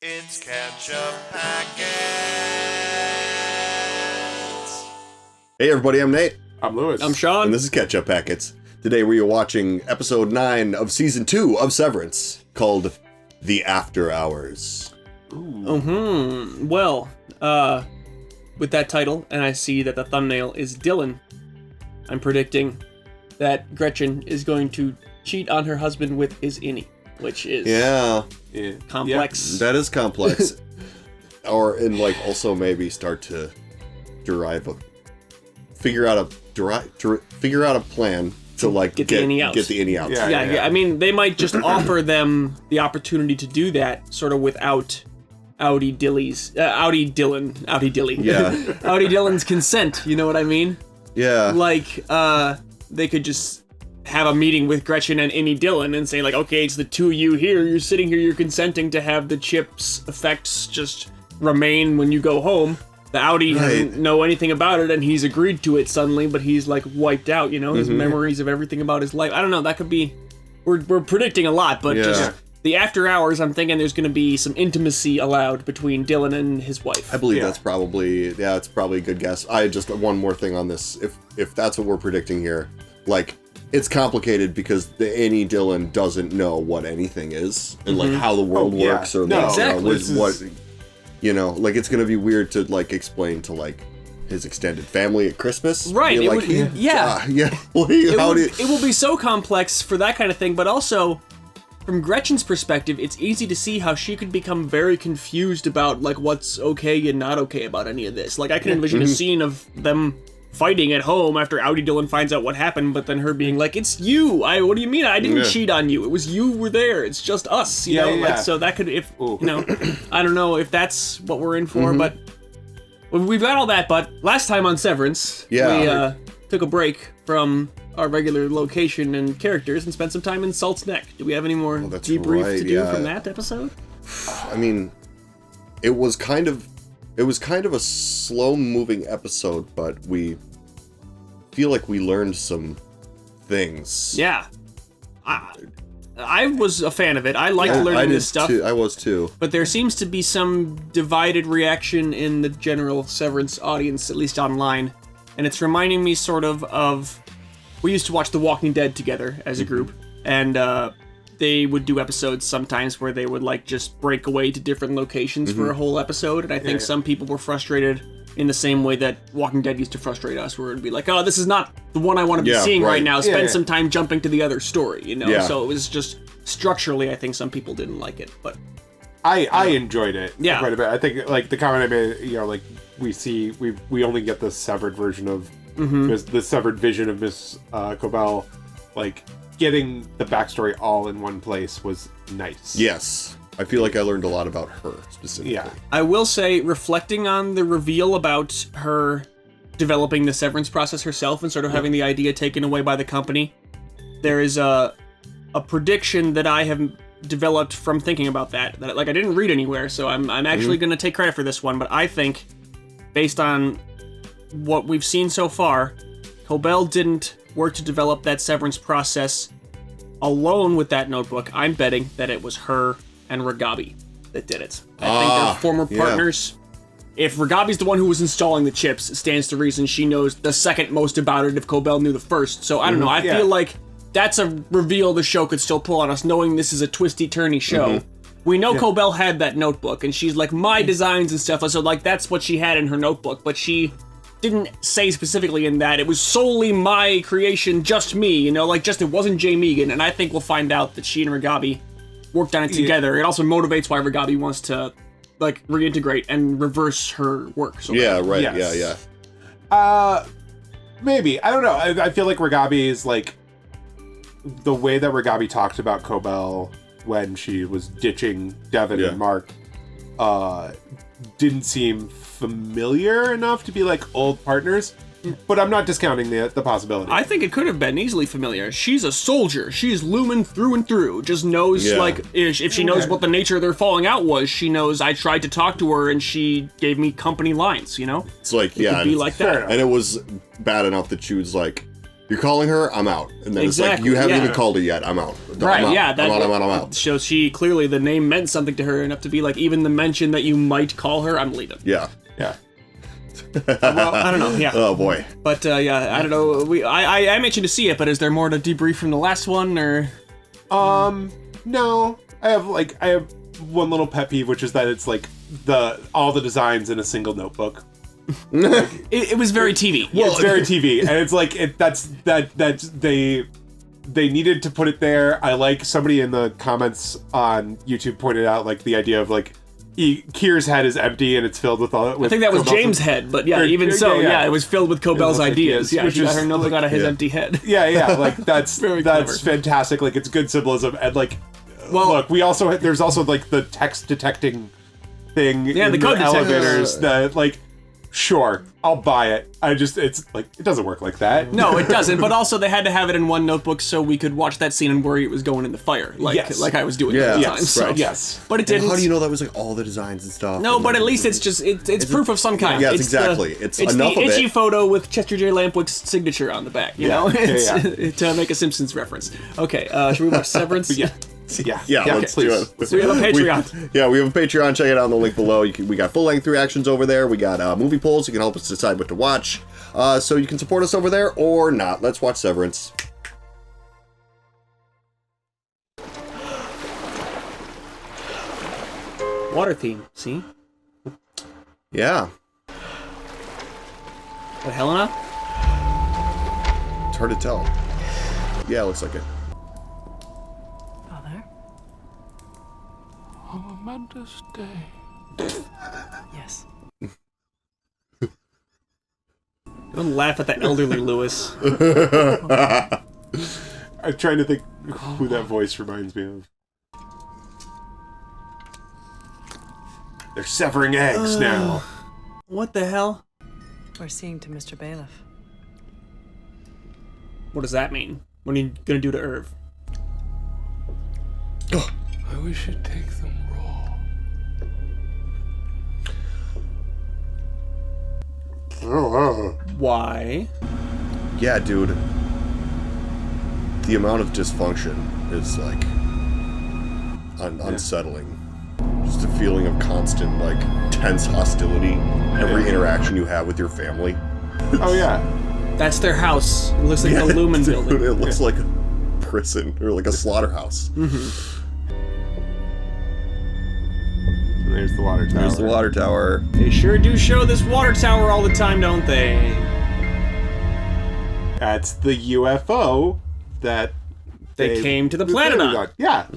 It's Ketchup Packets. Hey everybody, I'm Nate. I'm Lewis. I'm Sean. And this is Ketchup Packets. Today we are watching episode 9 of season 2 of Severance, called The After Hours. Well, with that title, and I see that the thumbnail is Dylan, I'm predicting that Gretchen is going to cheat on her husband with his innie, which is complex. That is complex. Also maybe start to figure out a plan to get the innie out. Get the innie out. Yeah. I mean, they might just offer them the opportunity to do that, sort of without Audi Dilly. Yeah. Audi Dylan's consent. You know what I mean? Yeah. Like, they could just have a meeting with Gretchen and Innie Dylan and say, like, okay, it's the two of you here. You're sitting here. You're consenting to have the chip's effects just remain when you go home. The Audi doesn't know anything about it, and he's agreed to it suddenly, but he's, like, wiped out, you know? His memories of everything about his life. I don't know. That could be... We're predicting a lot, but just... The after hours, I'm thinking there's going to be some intimacy allowed between Dylan and his wife. I believe that's probably it's probably a good guess. I just one more thing on this. If that's what we're predicting here, like it's complicated because the Annie Dylan doesn't know what anything is and like how the world works or exactly. What it's going to be weird to like explain to like his extended family at Christmas. Right. It will be so complex for that kind of thing, but also from Gretchen's perspective, it's easy to see how she could become very confused about like what's okay and not okay about any of this. Like I can envision a scene of them fighting at home after Audi Dylan finds out what happened, but then her being like, "It's you. What do you mean? I didn't cheat on you. It was you were there. It's just us." You know, like so that could I don't know if that's what we're in for, but we've got all that. But last time on Severance, we took a break from our regular location and characters and spent some time in Salt's Neck. Do we have any more debrief to do from that episode? I mean, it was kind of a slow-moving episode, but we feel like we learned some things. Yeah. I was a fan of it. I liked learning this stuff. I was too. But there seems to be some divided reaction in the general Severance audience, at least online. And it's reminding me sort of we used to watch The Walking Dead together as a group, and they would do episodes sometimes where they would like just break away to different locations for a whole episode, and I think some people were frustrated in the same way that Walking Dead used to frustrate us, where it'd be like, oh, this is not the one I want to be seeing right now, spend some time jumping to the other story, you know? Yeah. So it was just, structurally, I think some people didn't like it, but... I enjoyed it quite a bit. I think, like, the comment I made, you know, like, we only get the severed version of the severed vision of Miss Cobell. Like getting the backstory all in one place was nice. Yes, I feel like I learned a lot about her specifically. Yeah, I will say, reflecting on the reveal about her developing the severance process herself and sort of having the idea taken away by the company, there is a prediction that I have developed from thinking about that like I didn't read anywhere, so I'm actually going to take credit for this one, but I think based on what we've seen so far, Cobell didn't work to develop that severance process alone with that notebook. I'm betting that it was her and Ragabi that did it. I think they're former partners. If Ragabi's the one who was installing the chips, it stands to reason she knows the second most about it if Cobell knew the first. So I don't know. I feel like that's a reveal the show could still pull on us, knowing this is a twisty-turny show. We know Cobell had that notebook, and she's like, my designs and stuff, so like that's what she had in her notebook, but she didn't say specifically in that it was solely my creation, just me, you know, like just it wasn't Jay Megan, and I think we'll find out that she and Ragabi worked on it together. It also motivates why Ragabi wants to like reintegrate and reverse her work. So maybe, I don't know. I feel like Ragabi is like the way that Ragabi talked about Cobell when she was ditching Devin and Mark didn't seem familiar enough to be like old partners, but I'm not discounting the possibility. I think it could have been easily familiar. She's a soldier. She's lumen through and through. Just knows like if she knows what the nature of their falling out was, she knows I tried to talk to her and she gave me company lines, you know? It's like, it could be like that. And it was bad enough that she was like, You're calling her, I'm out. And then it's like, you haven't even called her yet, I'm out. Right, I'm out. yeah. I'm out. So she, clearly, the name meant something to her enough to be like, even the mention that you might call her, I'm leaving. Yeah. Yeah. Well, I don't know, yeah. Oh, boy. But, yeah, I don't know. I mentioned to see it, but is there more to debrief from the last one, or? No. I have one little pet peeve, which is that it's like all the designs in a single notebook. It was very TV. Well, it's very TV, and it's like they needed to put it there. I like somebody in the comments on YouTube pointed out like the idea of like Kier's head is empty and it's filled with all. I think that was James' head, but yeah, even so, yeah, it was filled with Cobell's ideas. Yeah, she got her notebook out of his empty head. Yeah, like that's Very that's clever. fantastic. Like it's good symbolism, and like, look, there's also like the text detecting thing in the code elevators that like. Sure, I'll buy it. It's like, it doesn't work like that. No, it doesn't. But also, they had to have it in one notebook so we could watch that scene and worry it was going in the fire, like I was doing the whole time. So. Right. Yes, but it didn't. How do you know that was like all the designs and stuff? No, but at least it's just it's proof of some kind. Yes, it's exactly. It's enough the of itchy it. photo with Chester J. Lampwick's signature on the back. You know, to make a Simpsons reference. Okay, should we watch Severance? Yeah, let's do it. So we have a Patreon. We have a Patreon. Check it out in the link below. We got full-length reactions over there. We got movie polls. You can help us decide what to watch. So you can support us over there or not. Let's watch Severance. Water theme. See? Yeah. What, Helena? It's hard to tell. Yeah, looks like it. Father? A momentous day. Yes. Don't laugh at that elderly Lewis. I'm trying to think who that voice reminds me of. They're severing eggs now. What the hell? We're seeing to Mr. Bailiff. What does that mean? What are you gonna do to Irv? I wish you'd take them raw. Why? Yeah, dude. The amount of dysfunction is like unsettling. Just a feeling of constant, like, tense hostility. Every interaction you have with your family. Oh yeah. That's their house. It looks like the Lumen dude, building. it looks like a prison or like a slaughterhouse. There's the water tower. There's the water tower. They sure do show this water tower all the time, don't they? That's the UFO that They came to the planet on. Yeah.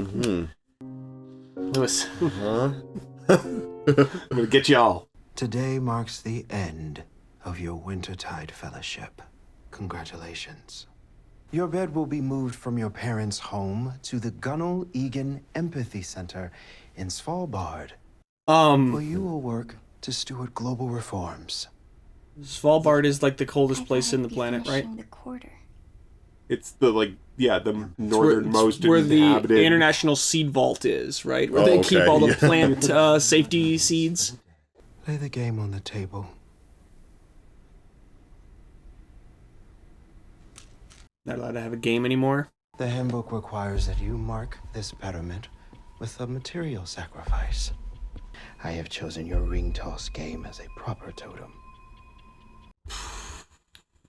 Lewis. I'm gonna get y'all. Today marks the end of your Wintertide Fellowship. Congratulations. Your bed will be moved from your parents' home to the Gunnel Egan Empathy Center in Svalbard, where you will work to steward global reforms. Svalbard is like the coldest place in the planet, right? The quarter. It's the the northernmost where the inhabited. International Seed Vault is, right? Where they keep all the plant safety seeds. Lay the game on the table. Not allowed to have a game anymore. The handbook requires that you mark this betterment with a material sacrifice. I have chosen your ring toss game as a proper totem.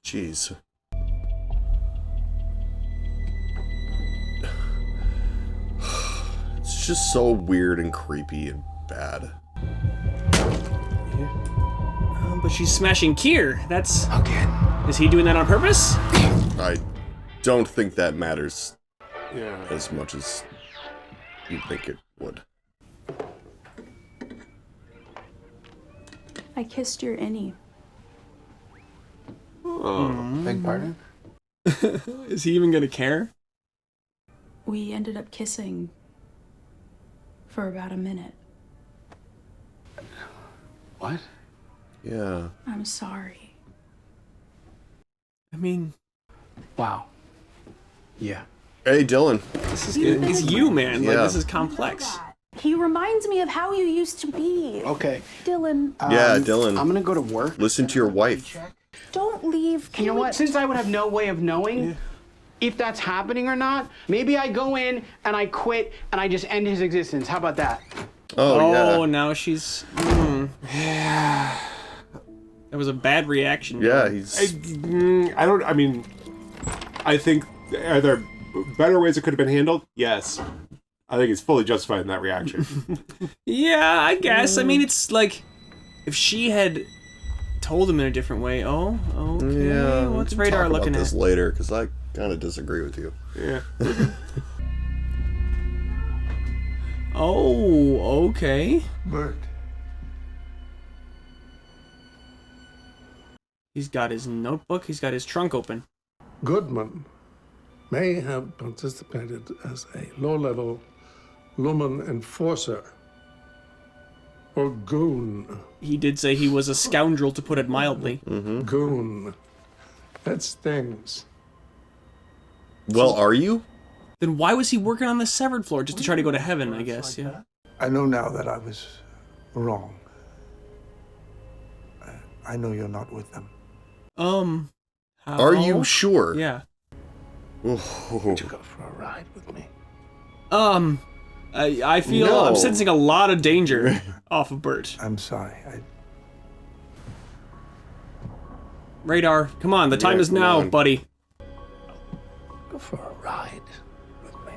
Jeez. It's just so weird and creepy and bad. But she's smashing Kier. That's... Again. Is he doing that on purpose? I don't think that matters Yeah. as much as you'd think it would. I kissed your innie. Beg pardon? Is he even gonna care? We ended up kissing for about a minute. What? Yeah. I'm sorry. I mean, Wow. Yeah. Hey, Dylan. this is it's you, man. Like, Yeah. this is complex. He reminds me of how you used to be. Okay. Dylan. Yeah, Dylan. I'm gonna go to work. Listen to your wife. Don't leave. You know what? Since I would have no way of knowing if that's happening or not, maybe I go in and I quit and I just end his existence. How about that? Oh, now she's... Yeah. That was a bad reaction. Yeah, I think, are there better ways it could have been handled? Yes. I think it's fully justified in that reaction. Yeah, I guess. I mean, it's like, if she had told him in a different way, okay, Yeah, what's we'll Radar talk looking about this at? later, because I kind of disagree with you. Yeah. Oh, okay. Bert. He's got his notebook, he's got his trunk open. Goodman may have participated as a low-level Lumen enforcer or goon. He did say he was a scoundrel, to put it mildly. Goon. That stings. Well, are you? Then why was he working on the severed floor? Just to try to go to heaven, I guess, yeah. I know now that I was wrong. I know you're not with them. How? Are you sure? Yeah. Would you go for a ride with me? I feel I'm sensing a lot of danger off of Birch. I'm sorry. Radar, come on, the time is now, buddy. Go for a ride with me.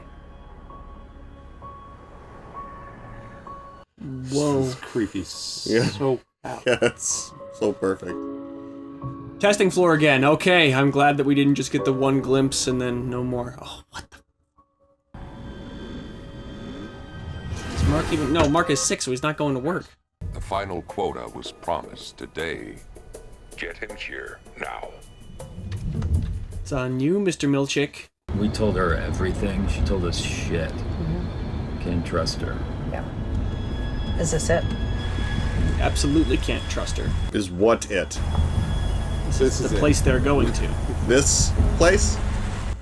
Whoa. This is creepy. Yeah. So Yeah, it's so perfect. Testing floor again. Okay, I'm glad that we didn't just get the one glimpse and then no more. Oh, what the? Is Mark even? No, Mark is sick, so he's not going to work. The final quota was promised today. Get him here now. It's on you, Mr. Milchick. We told her everything. She told us shit. Can't trust her. Yeah. Is this it? Absolutely can't trust her. Is what it? This is the place they're going to. This place?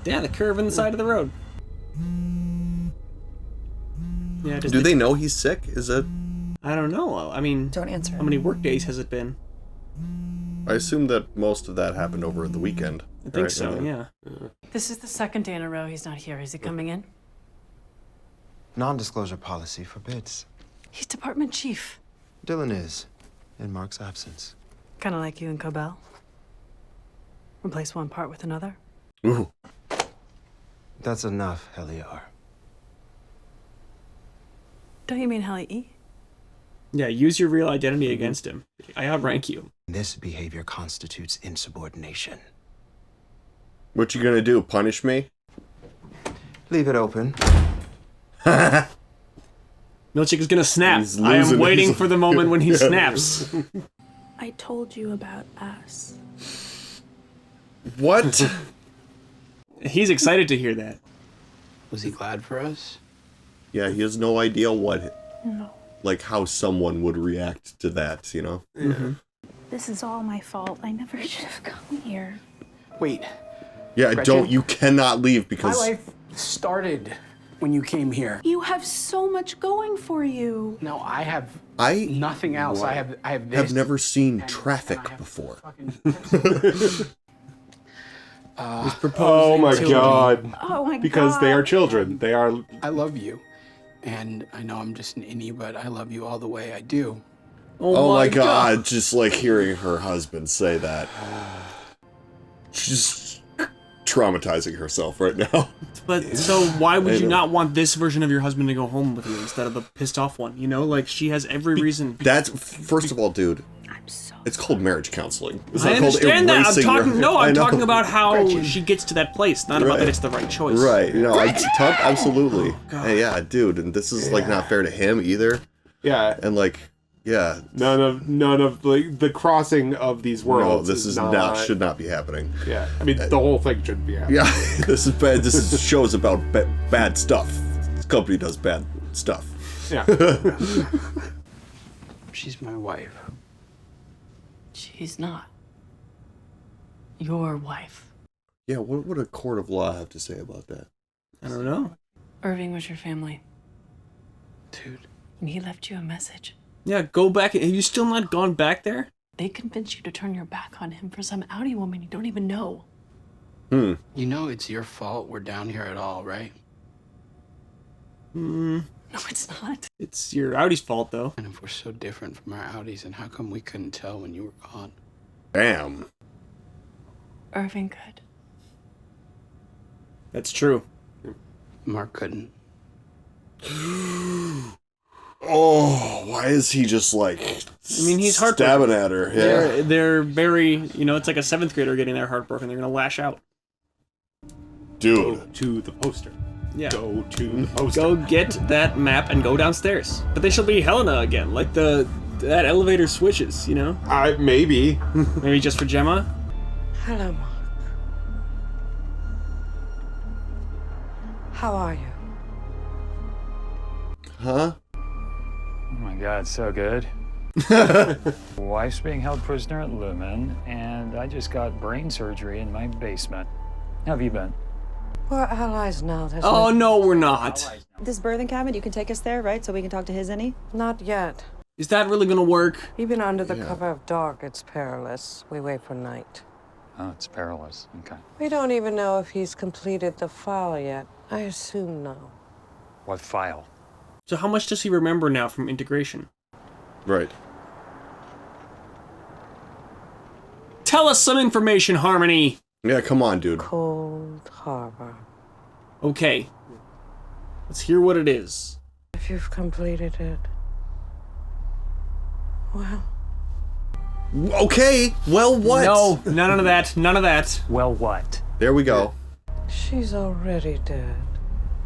Yeah, the curve in the side of the road. Yeah. Do they know he's sick? Is it? I don't know. I mean, Don't answer. how many work days has it been? I assume that most of that happened over the weekend. I think so, yeah. This is the second day in a row he's not here. Is he coming in? Non-disclosure policy forbids. He's department chief. Dylan is, in Mark's absence. Kind of like you and Cobell. Replace one part with another. Ooh. That's enough, Heliar. Don't you mean Helly E? Yeah, use your real identity against him. I outrank you. This behavior constitutes insubordination. What you gonna do? Punish me? Leave it open. Milchick is gonna snap. He's I am losing waiting his- for the moment when he snaps. I told you about us. What? He's excited to hear that. Was he glad for us? Yeah, he has no idea what, No. like, how someone would react to that, you know? This is all my fault. I never should have come here. Wait, Yeah, Gretchen? you cannot leave my because... life started when you came here. You have so much going for you. No, I have I nothing else. I have this. have never seen and traffic I have before. oh my god. Oh my Because god. they are children. They are. I love you. And I know I'm just an innie, but I love you all the way I do. Oh my god, just like hearing her husband say that. She's traumatizing herself right now. But so why would you not want this version of your husband to go home with you instead of the pissed off one? You know, like she has every reason. That's, first of all, dude, I'm so it's called marriage counseling. It's I not called understand that. I'm erasing talking. your- No, I I'm know. talking about how Gretchen. she gets to that place, not about Right. that it's the right choice. Right, you know, absolutely. God. Hey, yeah, dude, and this is like not fair to him either. Yeah. And like, yeah, None of like the crossing of these no, worlds. this is not should not be happening. Yeah. I mean, the whole thing shouldn't be happening. Yeah, this is bad. This is shows about bad stuff. This company does bad stuff. Yeah. She's my wife. She's not. Your wife. Yeah, what would a court of law have to say about that? I don't know. Irving was your family. Dude. And he left you a message. Yeah, go back. Have you still not gone back there? They convinced you to turn your back on him for some outie woman you don't even know. You know it's your fault we're down here at all, right? No, it's not. It's your Audi's fault, though. And if we're so different from our Audis, then how come we couldn't tell when you were gone? Damn. Irving could. That's true. Mark couldn't. Oh, why is he just like he's stabbing at her? Yeah. They're very, it's like a 7th grader getting their heart broken. They're gonna lash out. Dude. Go to the poster. Yeah. Go to the poster. Go get that map and go downstairs. But they shall be Helena again, like that elevator switches, Maybe. Maybe just for Gemma? Hello, Mark. How are you? Huh? Oh my god, so good. Wife's being held prisoner at Lumen, and I just got brain surgery in my basement. How have you been? We're allies now. Oh, no, we're not. This birthing cabin, you can take us there, right? So we can talk to his any? Not yet. Is that really gonna work? Even under the cover of dark, it's perilous. We wait for night. Oh, it's perilous. Okay. We don't even know if he's completed the file yet. I assume no. What file? So how much does he remember now from integration? Right. Tell us some information, Harmony! Yeah, come on, dude. Cold Harbor. Okay. Let's hear what it is. If you've completed it, well... Okay, well what? No, none of that, none of that. Well what? There we go. She's already dead.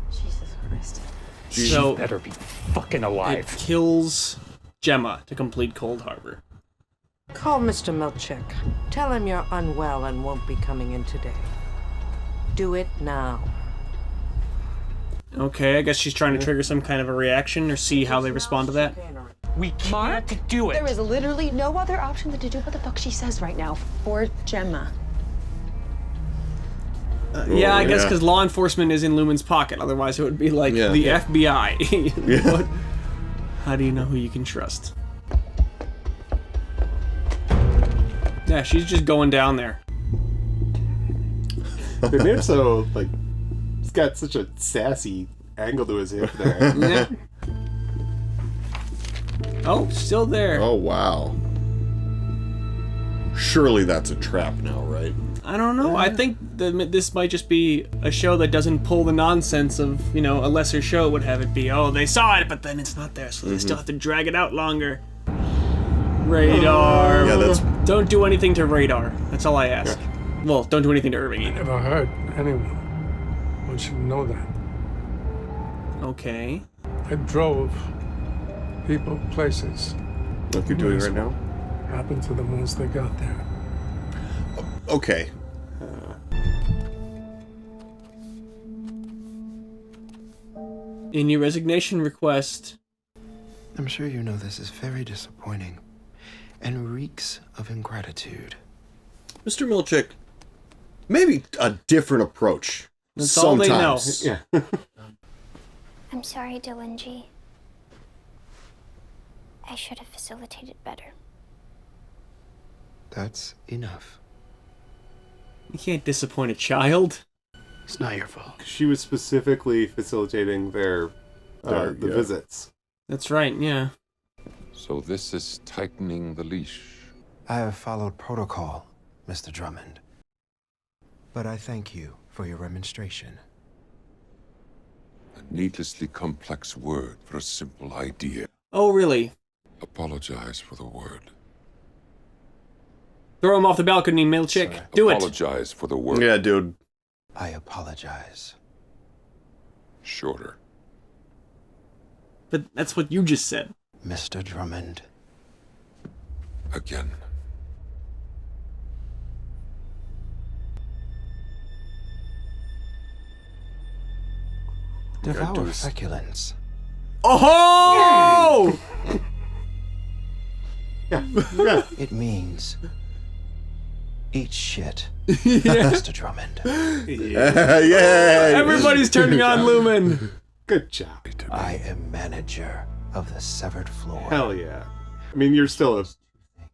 Jesus Christ. So, better be fucking alive. It kills Gemma to complete Cold Harbor. Call Mr. Milchick. Tell him you're unwell and won't be coming in today. Do it now. Okay, I guess she's trying to trigger some kind of a reaction or see how they respond to that. We can't do it. There is literally no other option than to do what the fuck she says right now for Gemma. Yeah, I guess because law enforcement is in Lumen's pocket. Otherwise, it would be like the FBI. What? How do you know who you can trust? Yeah, she's just going down there. They made him so, he's got such a sassy angle to his hip there. Yeah. Oh, still there. Oh, wow. Surely that's a trap now, right? I don't know. I think this might just be a show that doesn't pull the nonsense of, a lesser show would have it be, oh, they saw it, but then it's not there, so they still have to drag it out longer. Radar. Yeah, that's... Don't do anything to Radar. That's all I ask. Well, don't do anything to Irving either. Never hurt anyone. One should know that. Okay. I drove people places. Like you're doing right now? Happened to them once they got there. Okay. In your resignation request... I'm sure you know this is very disappointing and reeks of ingratitude. Mr. Milchick, maybe a different approach. That's sometimes. all they know. Yeah. I'm sorry, Dylan G. I should have facilitated better. That's enough. You can't disappoint a child. It's not your fault. She was specifically facilitating the visits. That's right, yeah. So this is tightening the leash. I have followed protocol, Mr. Drummond. But I thank you for your remonstration. A needlessly complex word for a simple idea. Oh, really? Apologize for the word. Throw him off the balcony, Milchick. Do it. Apologize for the word. Yeah, dude. I apologize. Shorter. But that's what you just said. Mr. Drummond. Again. Devour feculence. Oh! It means eat shit, Mr. Drummond. Yeah. Everybody's turning on Lumen. Good job. I am manager of the severed floor. Hell yeah. I mean, you're still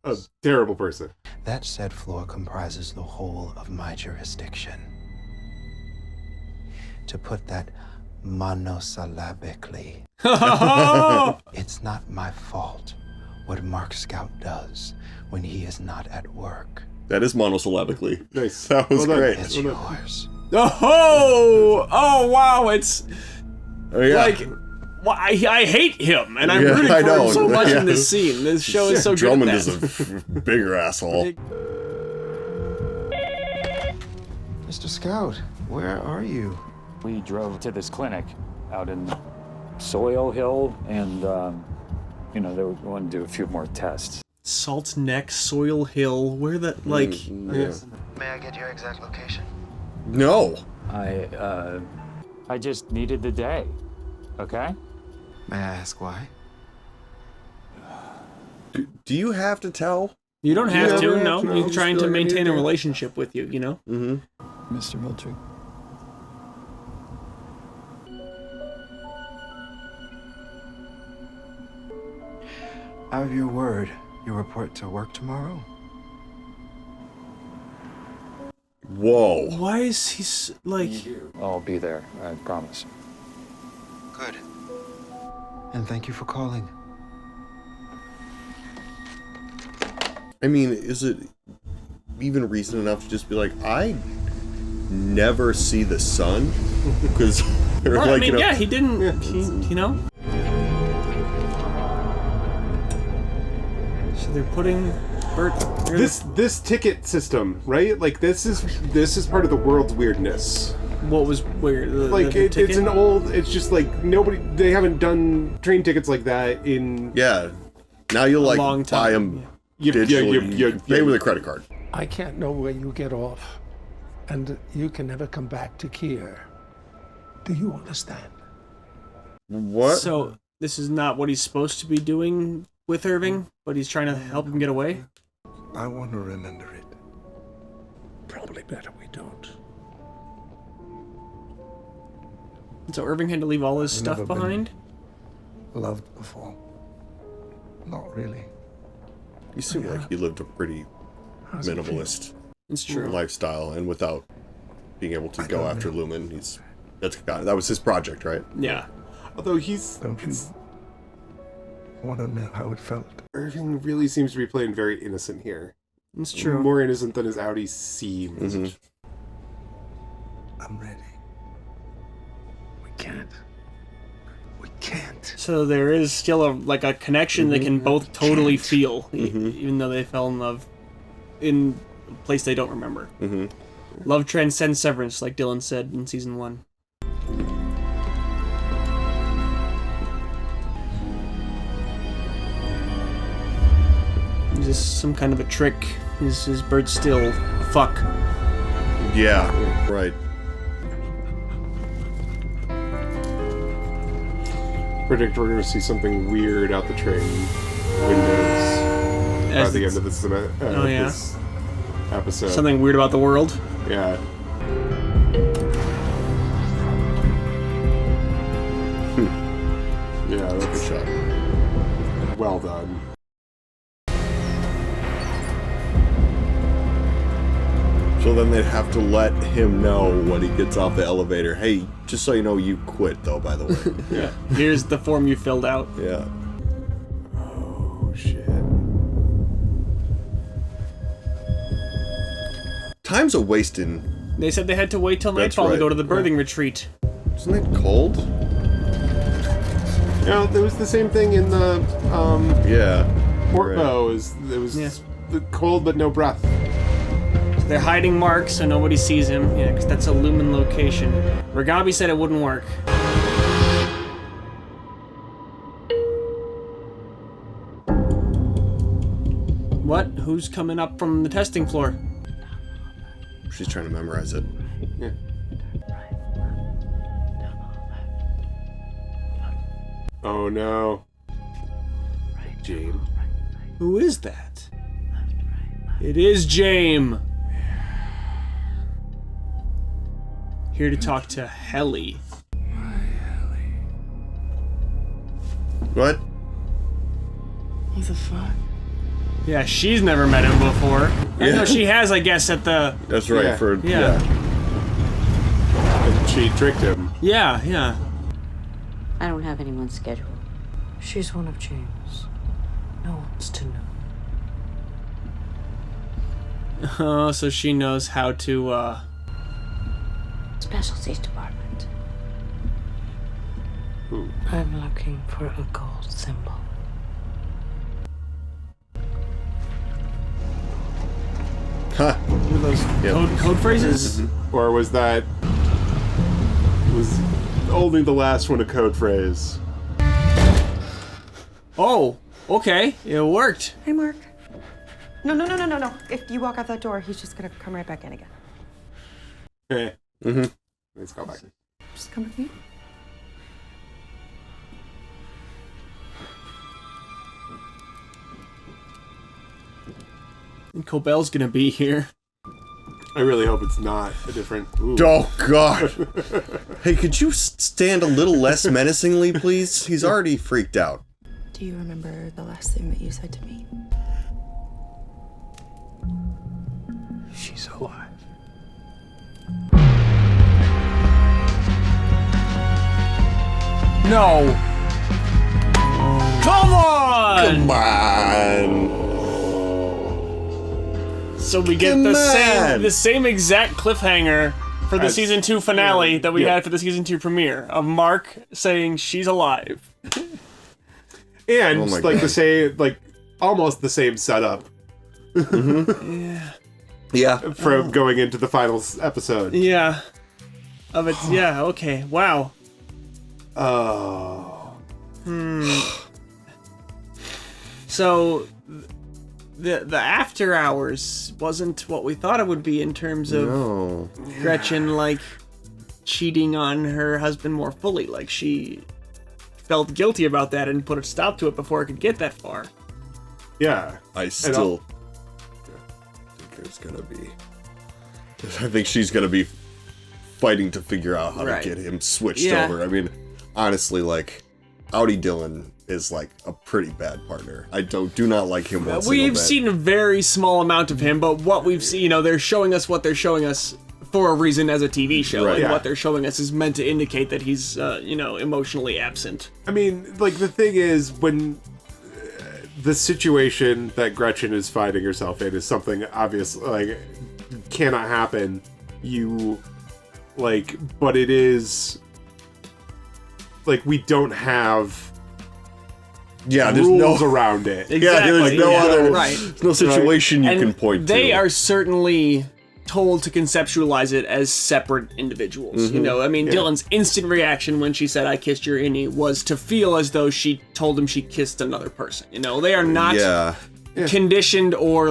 a terrible person. That said floor comprises the whole of my jurisdiction. To put that monosyllabically, it's not my fault what Mark Scout does when he is not at work. That is monosyllabically. Nice. That was great. It's yours. Oh wow! It's yeah. like I hate him, and I'm rooting for him so much in this scene. This show is so good. Drummond at is a bigger asshole. Mr. Scout, where are you? We drove to this clinic out in Soil Hill, and they wanted to do a few more tests. Salt Neck, Soil Hill, where the like? May I get your exact location? No. I just needed the day. Okay. May I ask why? Do you have to tell? You don't have to. No, he's trying to maintain a relationship with you. You know. Mm-hmm. Mr. Milchick. I have your word. You report to work tomorrow? Whoa. Why is he like? I'll be there. I promise. Good. And thank you for calling. I mean, is it even reason enough to just be like, I never see the sun? Because, Well, I mean, yeah, he didn't. You know. So they're putting Birch. This ticket system, right? Like this is part of the world's weirdness. What was weird? It's an old. It's just like they haven't done train tickets like that in. Yeah. Now you'll like long time. buy them digitally. You pay with a credit card. I can't know where you get off, and you can never come back to Kier. Do you understand? What? So this is not what he's supposed to be doing with Irving, but he's trying to help him get away. I want to remember it. Probably better we don't. So Irving had to leave all his stuff never been behind? Loved before. Not really. You seem like you lived a pretty How's it minimalist It's true. lifestyle, and without being able to go after Lumen, that was his project, right? Yeah. Although Don't you want to know how it felt? Irving really seems to be playing very innocent here. It's true. More innocent than his Audi seems. Mhm. I'm ready. We can't. We can't. So there is still a connection they can both totally feel, even though they fell in love in a place they don't remember. Love transcends severance, like Dylan said in season 1. Is this some kind of a trick? Is Birch still a fuck? Yeah, right. Predict we're going to see something weird out the train windows by the end of this, this episode. Something weird about the world? Yeah. Yeah, that's a shot. Well done. So then they'd have to let him know when he gets off the elevator. Hey, just so you know, you quit, though, by the way. Yeah. Here's the form you filled out. Yeah. Oh, shit. Time's a wasting. They said they had to wait till That's nightfall to right. go to the birthing retreat. Isn't it cold? Yeah, there was the same thing in the Yeah. Portbo. It was cold but no breath. So they're hiding Mark so nobody sees him. Yeah, because that's a Lumen location. Ragabi said it wouldn't work. What? Who's coming up from the testing floor? She's trying to memorize it. Yeah. Oh no. Jane. Who is that? It is James. Here to talk to Helly. What? What the fuck? Yeah, she's never met him before. Yeah. No, she has, I guess, at the... That's right, Yeah. Yeah. And she tricked him. Yeah, yeah. I don't have anyone scheduled. She's one of James. No one's to know. Oh, so she knows how to, Specialties department. I'm looking for a gold symbol. Huh. Were those code phrases? Or was that... was only the last one a code phrase? Oh, okay. It worked. Hey, Mark. No. If you walk out that door, he's just gonna come right back in again. Okay. Mm-hmm. Let's go back. Just come with me. And Cobell's gonna be here. I really hope it's not a different... Ooh. Oh, God. Hey, could you stand a little less menacingly, please? He's already freaked out. Do you remember the last thing that you said to me? She's alive. No. Come on! Come on. So we get the same exact cliffhanger for the season 2 finale that we had for the season 2 premiere of Mark saying she's alive. And Oh my like God. the same, like almost the same setup. Yeah. From going into the final episode. Yeah. Of it's yeah, okay. Wow. Oh. So the after hours wasn't what we thought it would be in terms of Gretchen like cheating on her husband more fully. Like she felt guilty about that and put a stop to it before it could get that far. Yeah. I still think there's gonna be... I think she's gonna be fighting to figure out how to get him switched over. I mean, honestly, like, Audi Dillon is like a pretty bad partner. I do not like him one single We've bit. seen a very small amount of him, but what we've seen, they're showing us what they're showing us for a reason as a TV show. Right. And Yeah. what they're showing us is meant to indicate that he's, emotionally absent. I mean, like, the thing is, when the situation that Gretchen is finding herself in is something obvious, like, cannot happen, but it is, like, we don't have there's rules no around it. Exactly. Yeah, there's no other Right. there's no situation you And can point to. They are certainly told to conceptualize it as separate individuals. Mhm. Dylan's instant reaction when she said, "I kissed your innie," was to feel as though she told him she kissed another person. They are not conditioned or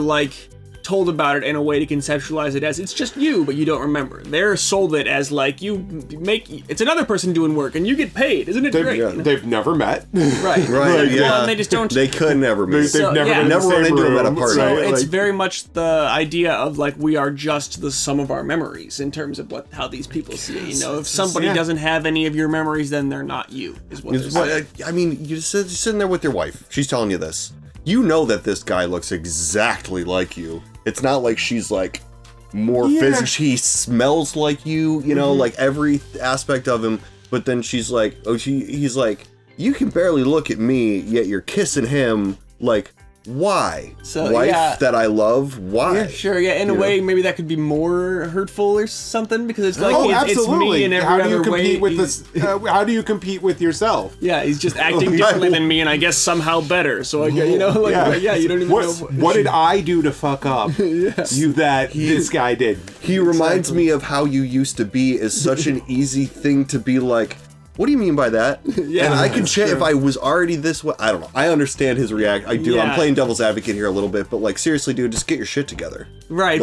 told about it in a way to conceptualize it as it's just you, but you don't remember. They're sold it as it's another person doing work and you get paid. Isn't it great? They've never met. Right. Right. Yeah. Well, and they just don't. They could never meet. They've never been in the never run same into him at a room, party. So right? it's very much the idea of we are just the sum of our memories in terms of how these people see it. If somebody doesn't have any of your memories, then they're not you. Is what they're saying. I mean, you're sitting there with your wife. She's telling you this. You know that this guy looks exactly like you. It's not like she's more physical. He smells like you, every aspect of him. But then she's like, he's like, you can barely look at me, yet you're kissing him. Why? So, Wife that I love, why? Yeah, sure. Yeah, in a way, maybe that could be more hurtful or something because it's it's me in every how do you other compete way. with this? How do you compete with yourself? Yeah, he's just acting differently than me, and I guess somehow better. So you don't even know. What did I do to fuck up this guy did? He reminds me of how you used to be is such an easy thing to be like, what do you mean by that? Yeah, and I can change if I was already this way. I don't know. I understand his react. I do. Yeah. I'm playing devil's advocate here a little bit, but seriously, dude, just get your shit together. Right.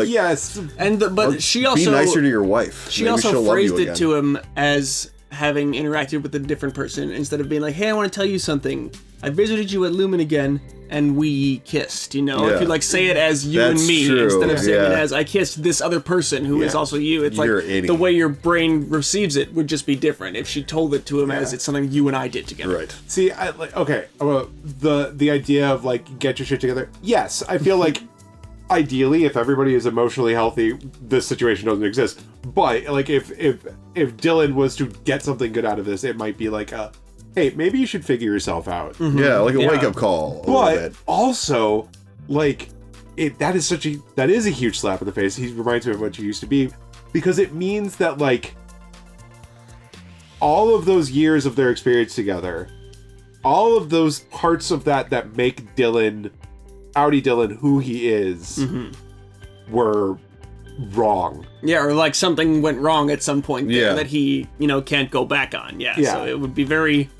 Yes. But she also be nicer to your wife. She Maybe also she'll love you phrased it again. to him as having interacted with a different person instead of being like, "Hey, I want to tell you something. I visited you at Lumen again, and we kissed, you know? If you, like, say it as you That's and me, true. instead of saying it as I kissed this other person who is also you, it's You're like, an idiot. the way your brain receives it would just be different if she told it to him as it's something you and I did together. Right. See, okay, well, the idea of, like, get your shit together, yes, I feel like, ideally, if everybody is emotionally healthy, this situation doesn't exist. But, like, if Dylan was to get something good out of this, it might be like a, hey, maybe you should figure yourself out. Mm-hmm. Yeah, like a wake-up call. But also, like, that is a huge slap in the face. He reminds me of what you used to be, because it means that, like, all of those years of their experience together, all of those parts of that make Dylan, Audi Dylan, who he is, were wrong. Yeah, or like something went wrong at some point there Yeah. that he, you know, can't go back on. Yeah, so it would be very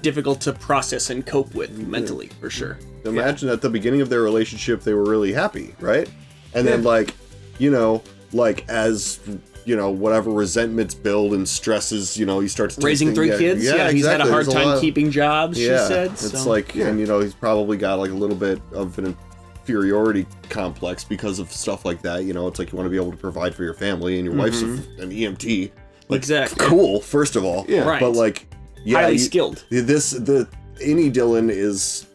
difficult to process and cope with mentally, for sure. Imagine at the beginning of their relationship, they were really happy, right? And then, like, you know, like, as, you know, whatever resentments build and stresses, you know, he starts Raising tasting- 3 kids? Yeah, he's had a hard time keeping jobs, she said. It's so. like, and, you know, he's probably got, like, a little bit of an inferiority complex because of stuff like that. You know, it's like you want to be able to provide for your family, and your wife's an EMT. Like, exactly. Cool, first of all. Yeah. Right. But, like, highly skilled. Any Dylan is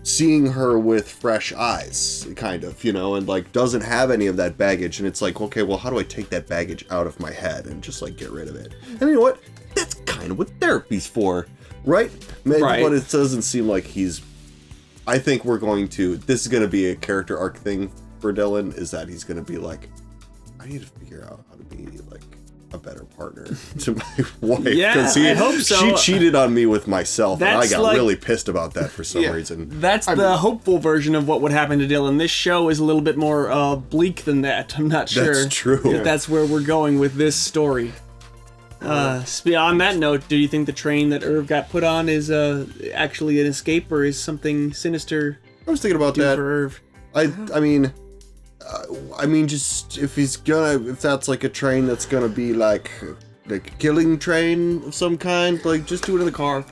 seeing her with fresh eyes, kind of, you know, and, like, doesn't have any of that baggage, and it's like, okay, well, how do I take that baggage out of my head and just, like, get rid of it? And you know what? That's kind of what therapy's for, right? Right. But it doesn't seem like he's... I think this is going to be a character arc thing for Dylan, is that he's going to be like, I need to figure out how to be, like, a better partner to my wife. Yeah, I hope so. She cheated on me with myself, and I That's got like- really pissed about that for some reason. That's the hopeful version of what would happen to Dylan. This show is a little bit more bleak than that. I'm not sure That's true. if that's where we're going with this story. On that note, do you think the train that Irv got put on is actually an escape, or is something sinister? I was thinking about that. For Irv? I mean, just if that's like a train that's gonna be like a killing train of some kind, like, just do it in the car.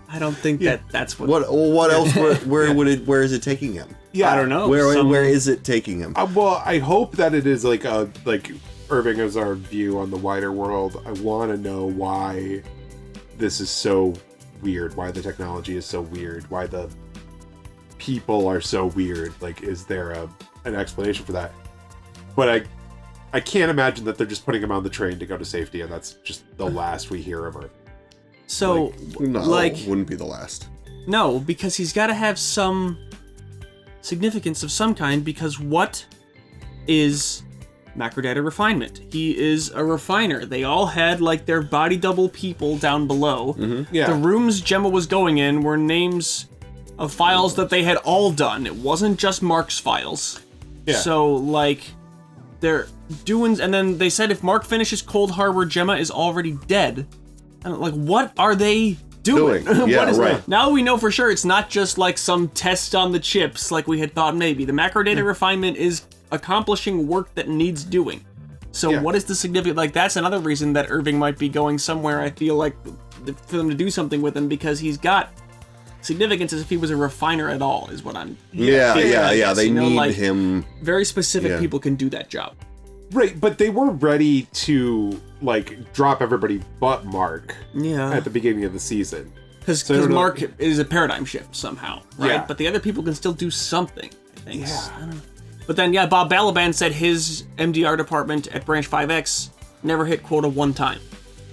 I don't think that's what. What else? Where is it taking him? Yeah, I don't know. Where is it taking him? Well, I hope that it is like Irving is our view on the wider world. I want to know why this is so weird, why the technology is so weird, why the people are so weird. Like, is there an explanation for that? But I can't imagine that they're just putting him on the train to go to safety, and that's just the last we hear of her. So, wouldn't be the last. No, because he's got to have some significance of some kind, because what is macrodata refinement? He is a refiner. They all had, like, their body double people down below. Mm-hmm. Yeah. The rooms Gemma was going in were names of files that they had all done. It wasn't just Mark's files. Yeah. So, like, they're doing... And then they said if Mark finishes Cold Harbor, Gemma is already dead. And, like, what are they doing? Yeah, right. Now we know for sure it's not just, like, some test on the chips like we had thought maybe. The macrodata refinement is accomplishing work that needs doing. So what is the significant... Like, that's another reason that Irving might be going somewhere, I feel like, for them to do something with him, because he's got significance as if he was a refiner at all, is what I'm... Yeah. They need like, him... Very specific people can do that job. Right, but they were ready to, like, drop everybody but Mark at the beginning of the season. Because Mark is a paradigm shift somehow, right? Yeah. But the other people can still do something, I think. Yeah. I don't know. But then, Bob Balaban said his MDR department at Branch 5X never hit quota one time.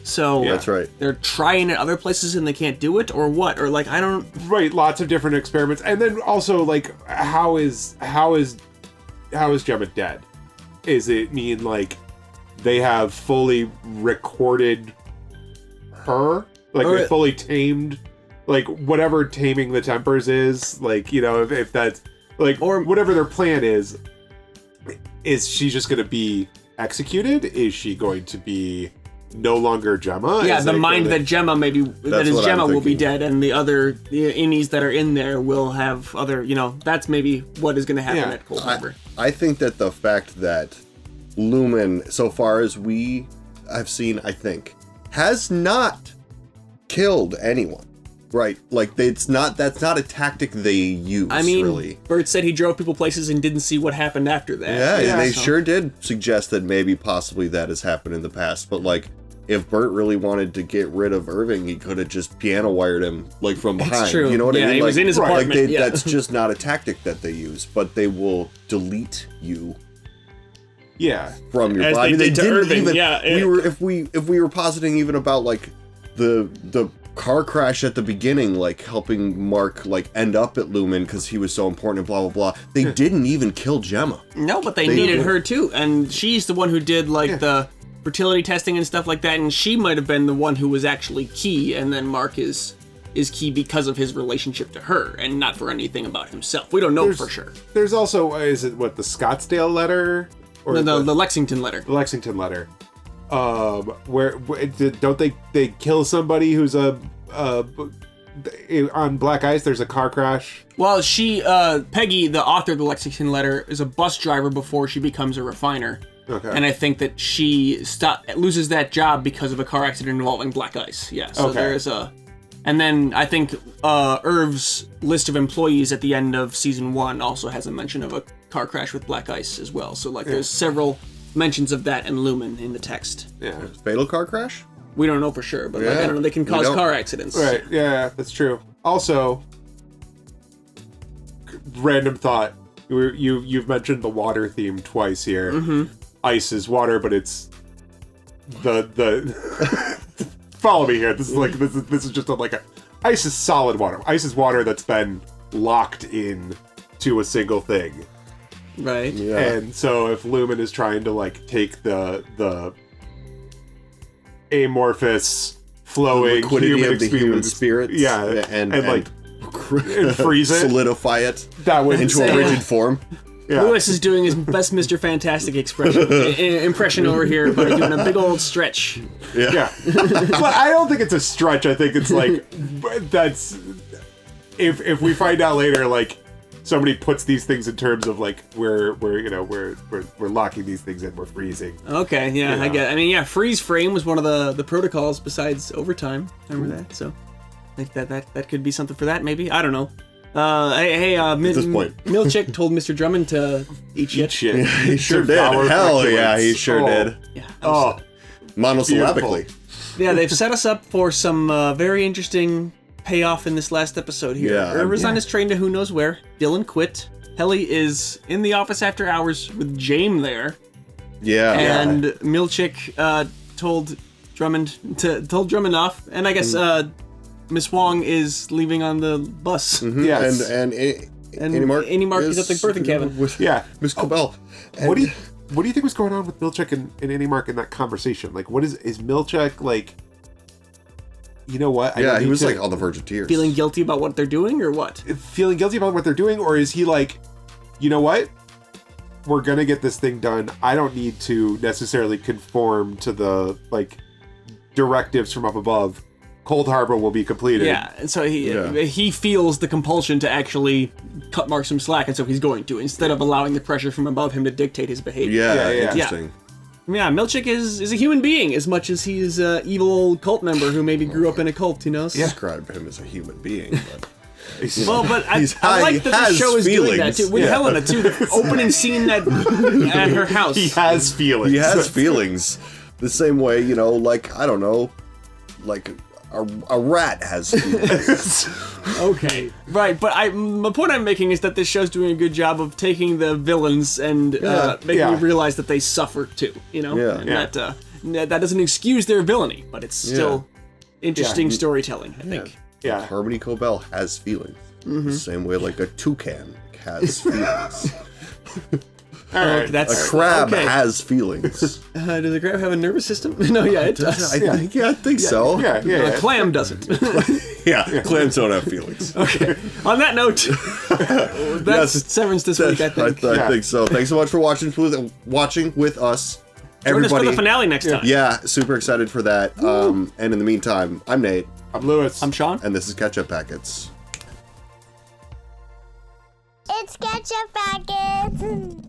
So that's right. They're trying at other places and they can't do it, or what? Or, like, I don't... Right, lots of different experiments. And then also, like, how is Gemma dead? Is it mean, like, they have fully recorded her? Like, they fully tamed, like, whatever taming the tempers is, like, you know, if that's, like, or whatever their plan is she just going to be executed? Is she going to be no longer Gemma? Yeah, the mind that Gemma will be dead, and the other innies that are in there will have other, you know, that's maybe what is going to happen at Cold Harbor. I think that the fact that Lumen, so far as we have seen, I think, has not killed anyone. Right, like that's not a tactic they use. I mean, really. Birch said he drove people places and didn't see what happened after that. Yeah, and they sure did suggest that maybe possibly that has happened in the past. But like, if Bert really wanted to get rid of Irving, he could have just piano wired him like from behind. That's true. You know what I mean? He was in his apartment. Like that's just not a tactic that they use. But they will delete you. Yeah, from your As body. they did to didn't Irving, even. yeah, If we were positing even about like the car crash at the beginning, like helping Mark like end up at Lumen because he was so important and blah blah blah. They didn't even kill Gemma. No, but they needed her too, and she's the one who did like the fertility testing and stuff like that, and she might have been the one who was actually key, and then Mark is key because of his relationship to her and not for anything about himself. We don't know for sure. There's also, is it what, the Scottsdale letter? Or the Lexington letter. The Lexington letter. Where don't they kill somebody who's on black ice? There's a car crash. Well, Peggy, the author of the Lexington letter, is a bus driver before she becomes a refiner. Okay. And I think that she loses that job because of a car accident involving black ice. Yeah. So there's a, and then I think Irv's list of employees at the end of season 1 also has a mention of a car crash with black ice as well. So like there's several mentions of that in Lumen in the text. Yeah. Fatal car crash? We don't know for sure, but like, I don't know, they can cause car accidents. Right, yeah, that's true. Also, random thought. You've mentioned the water theme twice here. Mm-hmm. Ice is water, but it's the follow me here. This is just ice is solid water. Ice is water that's been locked in to a single thing. Right. Yeah. And so if Lumen is trying to like take the amorphous flowing liquidity of the human spirit, and freeze it, solidify it that would into a rigid form. Yeah. Lewis is doing his best Mr. Fantastic impression over here by doing a big old stretch. Yeah. But I don't think it's a stretch. I think it's like that's if we find out later, like somebody puts these things in terms of like we're locking these things in, we're freezing. Okay, yeah, You know? I get it. I mean, yeah, freeze frame was one of the protocols besides overtime. Remember that? So I think that could be something for that, maybe. I don't know. At this point, Milchick told Mr. Drummond to eat shit. Yeah, he sure did. Hell yeah, he sure did. Yeah. Monosyllabically. Yeah, they've set us up for some very interesting payoff in this last episode here. Yeah, Irving's on his train to who knows where. Dylan quit. Helly is in the office after hours with James there. Yeah. And Milchick told Drummond off, and I guess Miss Wong is leaving on the bus. Mm-hmm. Yes. And Annie Mark is at the birthing cabin. With Miss Cobell. What do you think was going on with Milchick and Annie Mark in that conversation? Like, what is Milchick like? You know what? He was like on the verge of tears. Feeling guilty about what they're doing, or what? Feeling guilty about what they're doing, or is he like, you know what? We're gonna get this thing done. I don't need to necessarily conform to the like directives from up above. Cold Harbor will be completed. Yeah, and so he feels the compulsion to actually cut Mark some slack, and so he's going to, instead of allowing the pressure from above him to dictate his behavior. Yeah, interesting. Yeah, Milchick is a human being as much as he's an evil old cult member who maybe grew up in a cult, you know? Describe him as a human being, but... Well, but I like that the show is doing that too. With Helena too, the opening scene at her house. He has feelings. He has feelings. The same way, you know, like, I don't know, like a rat has feelings. Okay, right, but the point I'm making is that this show's doing a good job of taking the villains and making you realize that they suffer too, you know? And that doesn't excuse their villainy, but it's still interesting storytelling, I think. Yeah. Harmony Cobell has feelings. The same way like a toucan has feelings. Alright. A crab has feelings. Does a crab have a nervous system? No, it does. I think so. Yeah. A clam doesn't. Clams don't have feelings. Okay. On that note, that's Severance this week, I think. I think so. Thanks so much for watching with us. Join us for the finale next time. Yeah, super excited for that. And in the meantime, I'm Nate. I'm Lewis. I'm Sean. And this is Ketchup Packets. It's Ketchup Packets.